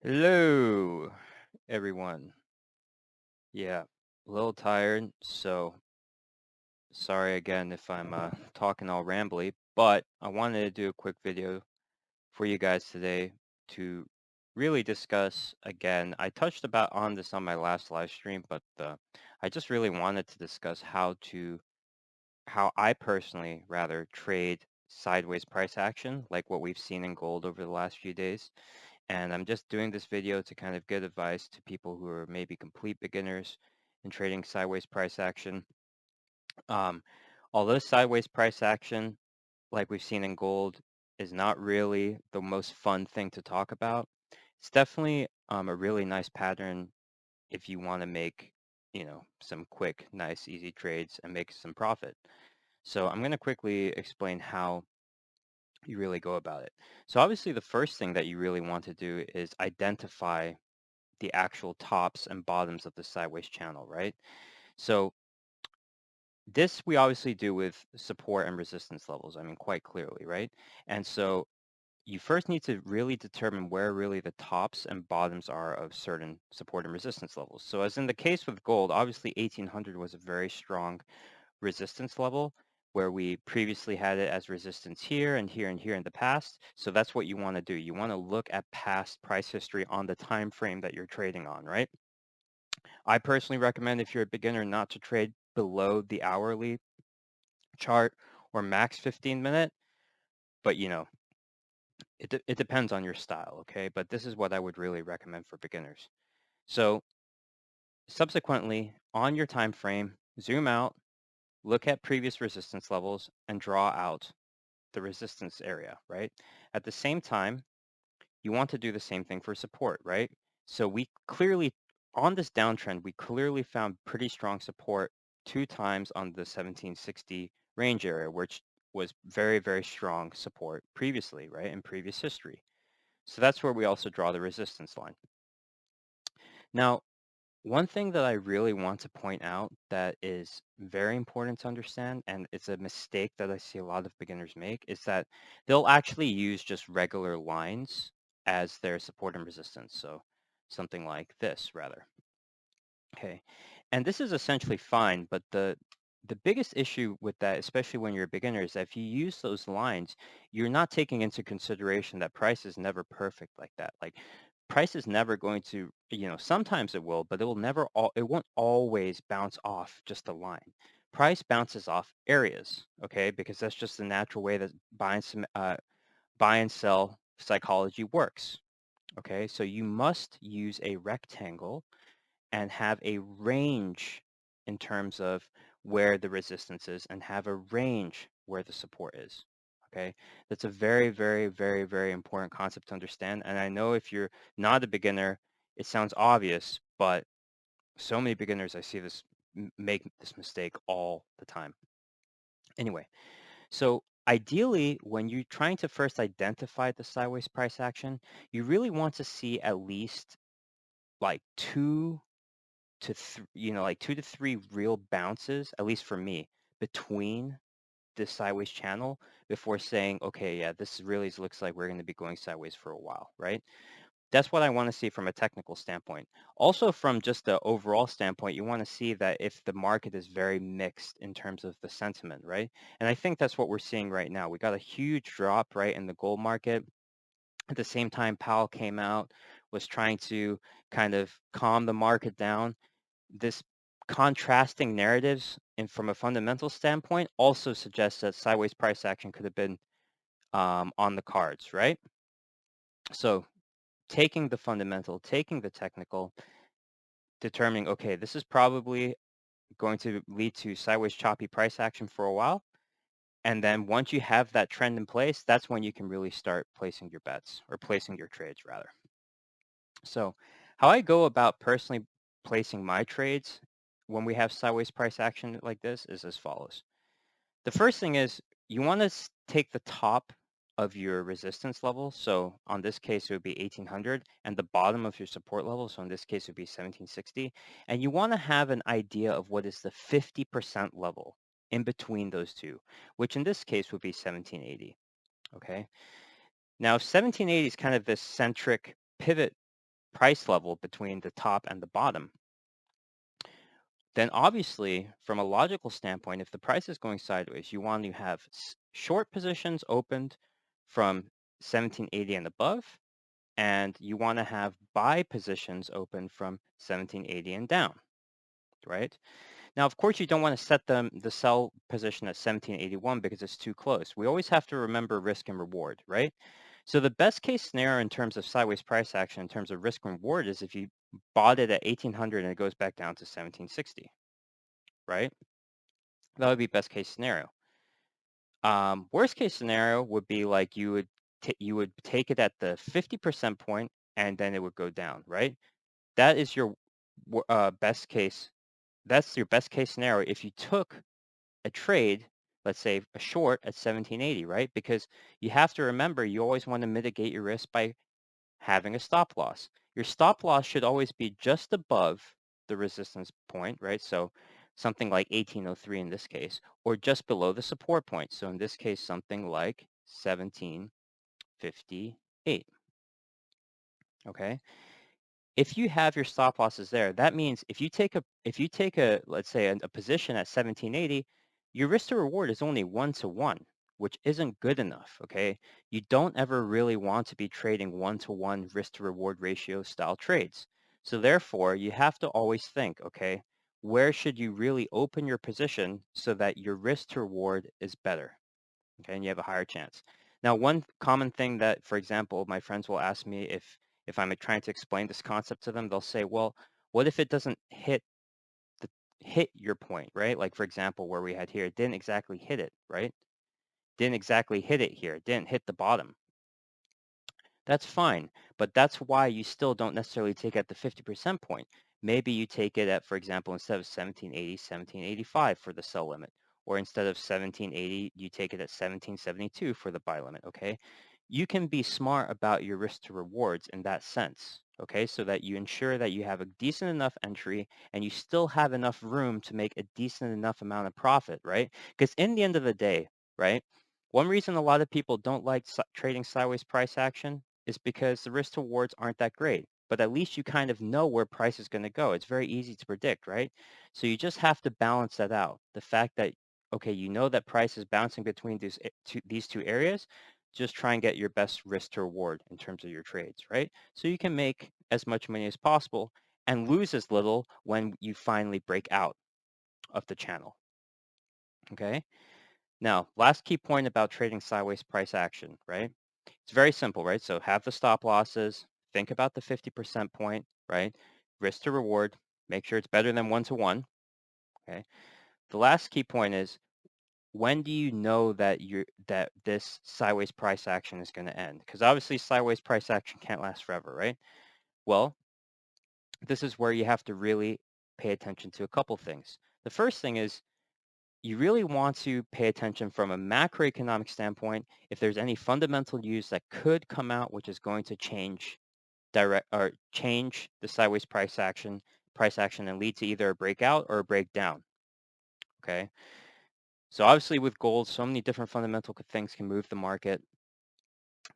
Hello, everyone. Yeah, a little tired, so sorry again if I'm talking all rambly, but I wanted to do a quick video for you guys today to really discuss again. I touched about on this on my last live stream, but I just really wanted to discuss how I personally rather trade sideways price action, like what we've seen in gold over the last few days. And I'm just doing this video to kind of give advice to people who are maybe complete beginners in trading sideways price action. Um, Although sideways price action, like we've seen in gold, is not really the most fun thing to talk about, it's definitely a really nice pattern if you want to make, some quick, nice, easy trades and make some profit. So I'm going to quickly explain how you really go about it. So obviously the first thing that you really want to do is identify the actual tops and bottoms of the sideways channel, right? So this we obviously do with support and resistance levels, I mean, quite clearly, right? And so you first need to really determine where really the tops and bottoms are of certain support and resistance levels. So as in the case with gold, obviously 1800 was a very strong resistance level where we previously had it as resistance here and here and here in the past. So that's what you want to do. You want to look at past price history on the time frame that you're trading on, right? I personally recommend if you're a beginner not to trade below the hourly chart or max 15 minute, but it depends on your style, okay? But this is what I would really recommend for beginners. So subsequently, on your time frame, zoom out, look at previous resistance levels, and draw out the resistance area, right? At the same time, you want to do the same thing for support, right? So we clearly, on this downtrend, we clearly found pretty strong support two times on the 1760 range area, which was very, very strong support previously, right, in previous history. So that's where we also draw the resistance line. Now, one thing that I really want to point out that is very important to understand, and it's a mistake that I see a lot of beginners make, is that they'll actually use just regular lines as their support and resistance. So something like this, rather. Okay. And this is essentially fine, but the biggest issue with that, especially when you're a beginner, is that if you use those lines, you're not taking into consideration that price is never perfect like that. Like price is never going to, sometimes it will, but it won't always bounce off just a line. Price bounces off areas, okay? Because that's just the natural way that buy and sell psychology works. Okay, so you must use a rectangle and have a range in terms of where the resistance is and have a range where the support is. Okay, that's a very, very, very, very important concept to understand. And I know if you're not a beginner, it sounds obvious, but so many beginners I see this make this mistake all the time. Anyway, so ideally, when you're trying to first identify the sideways price action, you really want to see at least like like 2 to 3 real bounces, at least for me, between this sideways channel before saying, okay, yeah, this really looks like we're going to be going sideways for a while, right? That's what I want to see from a technical standpoint. Also, from just the overall standpoint, you want to see that if the market is very mixed in terms of the sentiment, right? And I think that's what we're seeing right now. We got a huge drop, right, in the gold market. At the same time, Powell came out, was trying to kind of calm the market down. This contrasting narratives and from a fundamental standpoint also suggests that sideways price action could have been on the cards, right? So taking the fundamental, taking the technical, determining, okay, this is probably going to lead to sideways choppy price action for a while. And then once you have that trend in place, that's when you can really start placing your bets or placing your trades rather. So how I go about personally placing my trades when we have sideways price action like this is as follows. The first thing is you want to take the top of your resistance level. So on this case, it would be 1800 and the bottom of your support level. So in this case, it would be 1760. And you want to have an idea of what is the 50% level in between those two, which in this case would be 1780. Okay. Now, 1780 is kind of this centric pivot price level between the top and the bottom, then obviously from a logical standpoint, if the price is going sideways, you want to have short positions opened from 1780 and above, and you want to have buy positions open from 1780 and down, right? Now, of course, you don't want to set the sell position at 1781 because it's too close. We always have to remember risk and reward, right? So the best case scenario in terms of sideways price action, in terms of risk and reward, is if you bought it at 1800 and it goes back down to 1760, right? That would be best case scenario. Worst case scenario would be like you would take it at the 50% point and then it would go down, right? That is your best case. That's your best case scenario if you took a trade, let's say a short at 1780, right? Because you have to remember you always want to mitigate your risk by having a stop loss. Your stop loss should always be just above the resistance point, right? So something like 1803 in this case, or just below the support point. So in this case, something like 1758, okay? If you have your stop losses there, that means if you take a let's say a position at 1780, your risk to reward is only 1-to-1, which isn't good enough, okay? You don't ever really want to be trading 1-to-1 risk to reward ratio style trades. So therefore, you have to always think, okay, where should you really open your position so that your risk to reward is better? Okay, and you have a higher chance. Now, one common thing that, for example, my friends will ask me if I'm trying to explain this concept to them, they'll say, well, what if it doesn't hit your point, right? Like, for example, where we had here, it didn't exactly hit it, right? Didn't exactly hit it here. It didn't hit the bottom. That's fine, but that's why you still don't necessarily take it at the 50% point. Maybe you take it at, for example, instead of 1780, 1785 for the sell limit, or instead of 1780, you take it at 1772 for the buy limit, okay? You can be smart about your risk to rewards in that sense, okay? So that you ensure that you have a decent enough entry and you still have enough room to make a decent enough amount of profit, right? Because in the end of the day, right, one reason a lot of people don't like trading sideways price action is because the risk to rewards aren't that great. But at least you kind of know where price is going to go. It's very easy to predict, right? So you just have to balance that out. The fact that, okay, you know that price is bouncing between these two areas, just try and get your best risk to reward in terms of your trades, right? So you can make as much money as possible and lose as little when you finally break out of the channel, okay? Now, last key point about trading sideways price action, right? It's very simple, right? So have the stop losses, think about the 50% point, right? Risk to reward, make sure it's better than 1-to-1, okay? The last key point is, when do you know that this sideways price action is going to end? Because obviously sideways price action can't last forever, right? Well, this is where you have to really pay attention to a couple things. The first thing is, you really want to pay attention from a macroeconomic standpoint if there's any fundamental news that could come out which is going to change the sideways price action and lead to either a breakout or a breakdown. Okay. So obviously with gold, so many different fundamental things can move the market.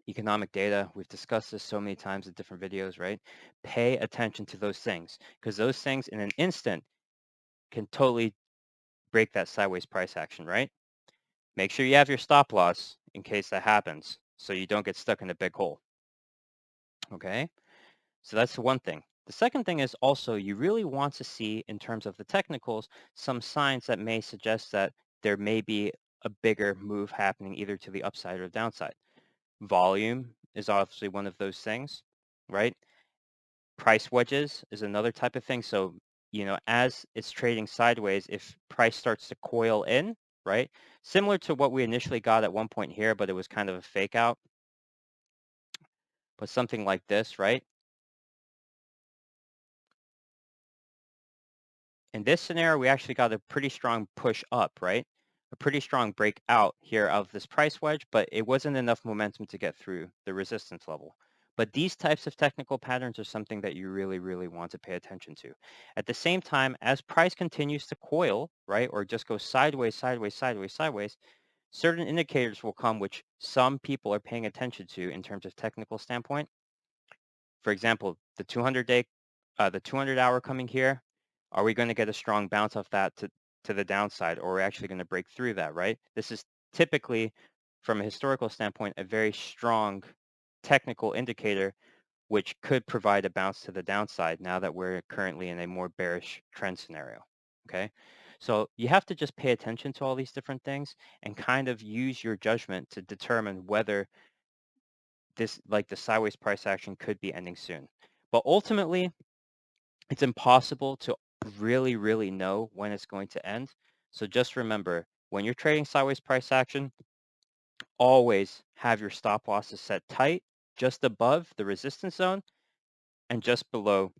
Economic data, we've discussed this so many times in different videos, right? Pay attention to those things because those things in an instant can totally break that sideways price action, right? Make sure you have your stop loss in case that happens so you don't get stuck in a big hole. Okay? So that's the one thing. The second thing is also you really want to see in terms of the technicals some signs that may suggest that there may be a bigger move happening either to the upside or downside. Volume is obviously one of those things, right? Price wedges is another type of thing. So, as it's trading sideways, if price starts to coil in, right? Similar to what we initially got at one point here, but it was kind of a fake out, but something like this, right? In this scenario, we actually got a pretty strong push up, right? A pretty strong breakout here of this price wedge, but it wasn't enough momentum to get through the resistance level. But these types of technical patterns are something that you really, really want to pay attention to. At the same time, as price continues to coil, right, or just go sideways, sideways, sideways, sideways, certain indicators will come which some people are paying attention to in terms of technical standpoint. For example, the 200 hour coming here, are we going to get a strong bounce off that to the downside, or are we actually going to break through that, right? This is typically, from a historical standpoint, a very strong technical indicator, which could provide a bounce to the downside now that we're currently in a more bearish trend scenario, okay? So you have to just pay attention to all these different things and kind of use your judgment to determine whether this, like the sideways price action, could be ending soon. But ultimately, it's impossible to really, really know when it's going to end. So just remember, when you're trading sideways price action, always have your stop losses set tight, just above the resistance zone and just below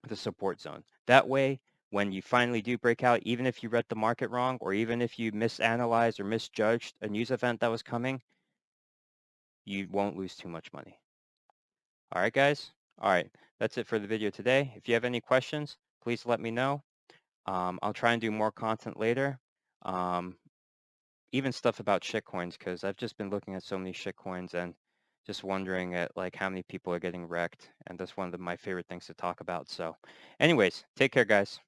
the support zone. That way, when you finally do break out, even if you read the market wrong, or even if you misanalyzed or misjudged a news event that was coming, you won't lose too much money. All right, guys? All right, that's it for the video today. If you have any questions, please let me know. I'll try and do more content later. Even stuff about shitcoins, because I've just been looking at so many shitcoins and just wondering at like how many people are getting wrecked. And that's one of my favorite things to talk about. So anyways, take care, guys.